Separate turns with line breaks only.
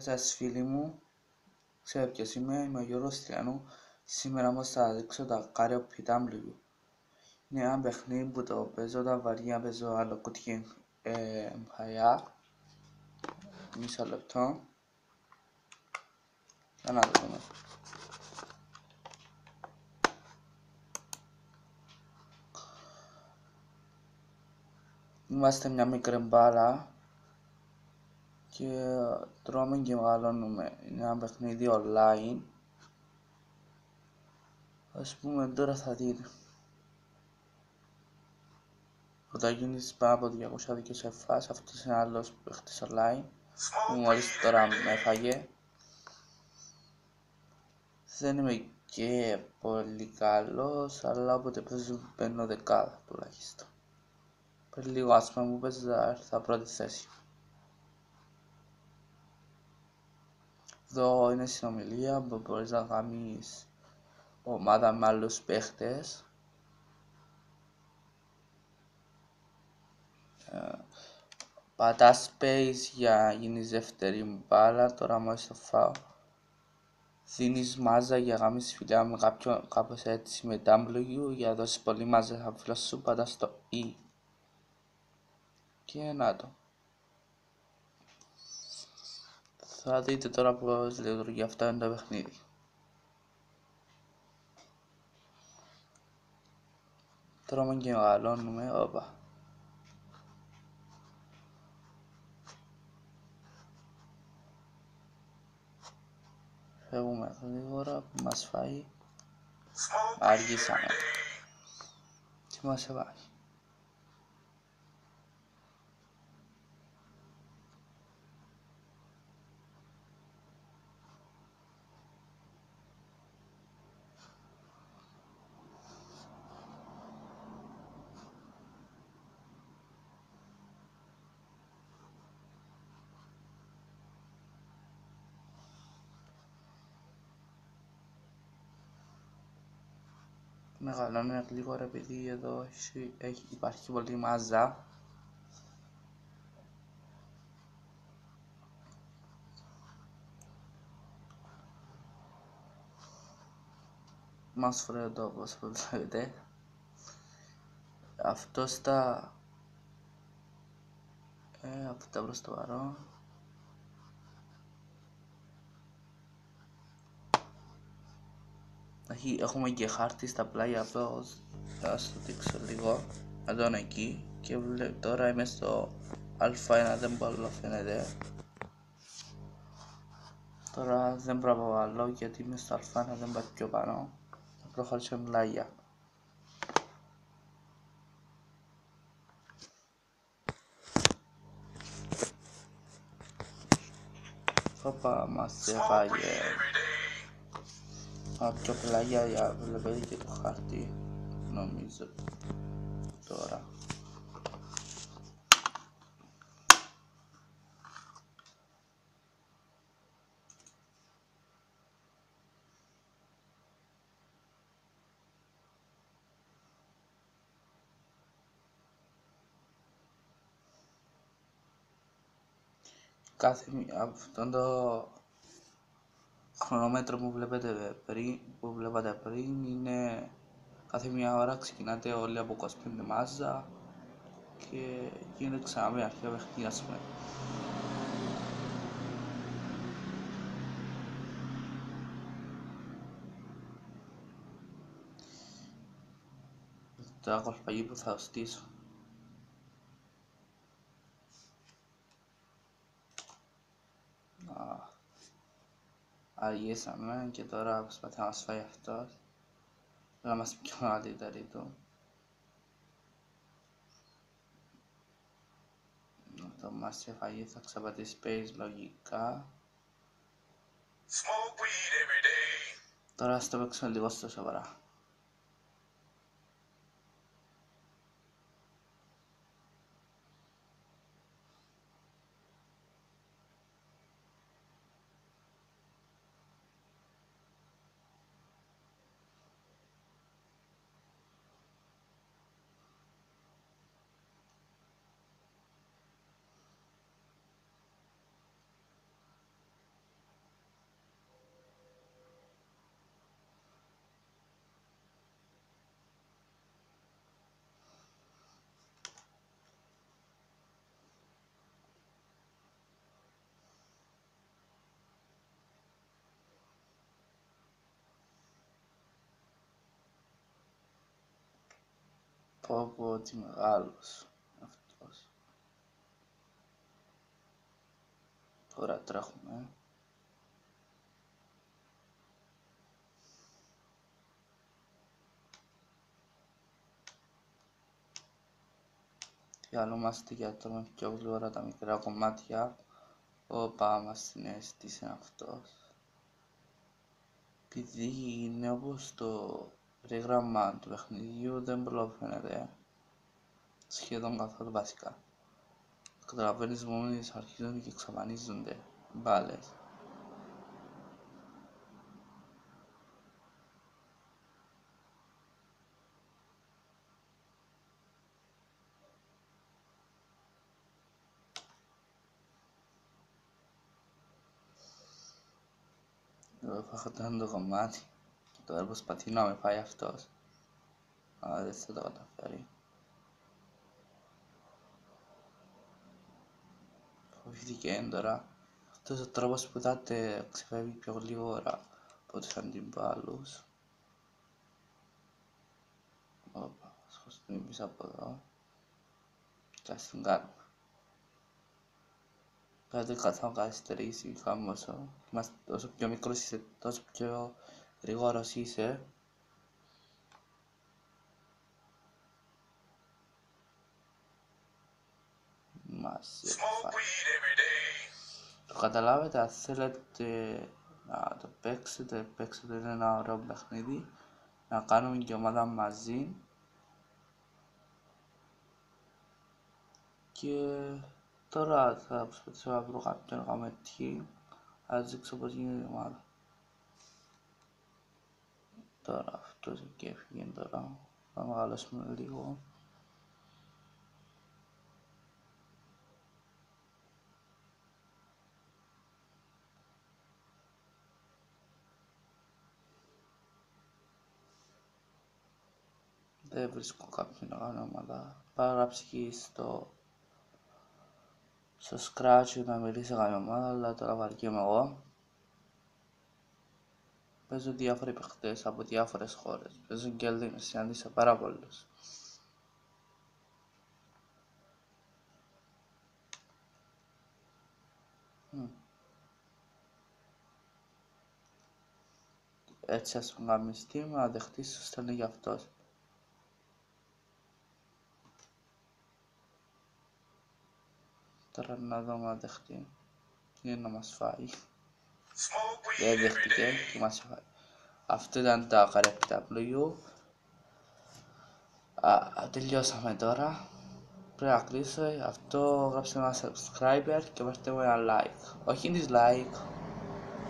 Σας φίλοι μου, ξέρω ποιος είμαι ο Γιώργος Τριανού. Σήμερα όμως θα δείξω το Cario PW. Είναι ένα παιχνίδι που το παίζω τα βαριά, παίζω άλλο κουτί χαϊά. Μισό λεπτό. Για να το δούμε. Είμαστε μια μικρή μπάλα και τρώμε και μεγαλώνουμε. Είναι ένα παιχνίδι online. Ας πούμε τώρα θα δείτε. Όταν γίνεις πάνω από 200 δικές εφάσεις, αυτός είναι άλλος παίχτης online που μόλις τώρα με έφαγε. Δεν είμαι και πολύ καλός, αλλά όποτε παίζω παίρνω δεκάδα τουλάχιστον. Πριν λίγο άσχημα μου παίζει θα έρθα πρώτη θέση. Εδώ είναι συνομιλία που μπορείς να κάνεις ομάδα με άλλους παίχτες. Πατάς space για να γίνεις δεύτερη μπάλα, τώρα μόλις το φάω. Δίνεις μάζα για να κάνεις φιλιά με κάποιον, κάπως έτσι με W, για να δώσεις πολύ μάζα σαν φίλο σου, πατάς το E. Και να το. Θα δείτε τώρα πώς λειτουργεί αυτό είναι το παιχνίδι. Τρώμε και μεγαλώνουμε, όπα. Φεύγουμε γρήγορα που μας φάει. Αργήσαμε. Τι μας έβαλε. Μεγαλώνουμε γρήγορα επειδή εδώ υπάρχει πολύ μάζα. Μας φοράει το όπως βλέπετε. Αυτό στα... αυτά προς το παρόν. Έχουμε και χάρτη στα πλάγια εδώ. Θα σας το δείξω λίγο. Εδώ είναι εκεί. Και τώρα είμαι στο α1, δεν μπορώ φαίνεται. Τώρα δεν προβάλλω γιατί είμαι στο α1, δεν πάει πιο πάνω. Θα προχωρήσω με πλάγια. Όπα μας έφαγε. Από πιο πλάγια για βλέπετε και το χάρτη. Νομίζω τώρα. Αυτό το χρονόμετρο που βλέπατε πριν είναι κάθε μια ώρα ξεκινάτε όλοι από 25 μάζα και γίνεται ξανά με αρχαία παιχνίδια ας πούμε. Τα κολπαγή που θα στήσω. Αργήσαμε και τώρα προσπαθεί να μας φάει αυτός. Να είμαστε πιο μεγαλύτεροι του. Αυτό μας έφαγε, θα ξαπατήσει space λογικά. Τώρα στο παίξουμε λίγο στο σοβαρά. Πω τι μεγάλος αυτός. Τώρα τρέχουμε. Διαλούμαστε για τα πιο γλυόρα τα μικρά κομμάτια. Όπα μας την έστησε αυτός. Επειδή είναι όπως το περίγραμμα του παιχνιδιού δεν προλαβαίνετε σχεδόν καθόλου βασικά. Καταλαβαίνεις μόλις αρχίζουν και εξαφανίζονται μπάλες. Εγώ έφαγα το κομμάτι και τώρα προσπαθεί να με φάει αυτός. Αλλά δεν θα το καταφέρει. Φοβήθηκε τώρα. Αυτός ο τρόπος που θα ξεφεύγει πιο γλυόρα από τους αντιπάλους. Όπα, σχωστούμε εμείς από εδώ. Και ας την κάνουμε. Κάτι θα καθυστερήσει κάμωσο. Όσο πιο μικρός είσαι, τόσο πιο γρήγορος είσαι. Μας έφαγε. Το καταλάβετε, αν θέλετε να το παίξετε είναι ένα ωραίο παιχνίδι. Να κάνουμε και ομάδα μαζί. Και τώρα θα προσπαθήσω να βρω κάποιον να κάνουμε team. Ας δείξω πως γίνεται η ομάδα. Τώρα αυτός εκεί έφυγε τώρα. Θα μεγαλώσουμε λίγο. Δεν βρίσκω κάποιον να κάνω ομάδα. Πάω γράψει στο Scratch να μιλήσει για ομάδα, αλλά τώρα βαριέμαι εγώ. Παίζω διάφοροι παίχτες από διάφορες χώρες. Παίζω και Έλληνες, συνάντησα πάρα πολλούς. Έτσι ας πούμε κάνεις team, να δεχτείς σου στέλνει για αυτός. Τώρα να δω να δεχτεί. Είναι να μας φάει. Δεν δέχτηκε και μας φάει. Αυτό ήταν τα KRPW. Τελειώσαμε τώρα. Πρέπει να κλείσω. Αυτό γράψτε ένα subscriber και βάλτε μου ένα like. Όχι dislike.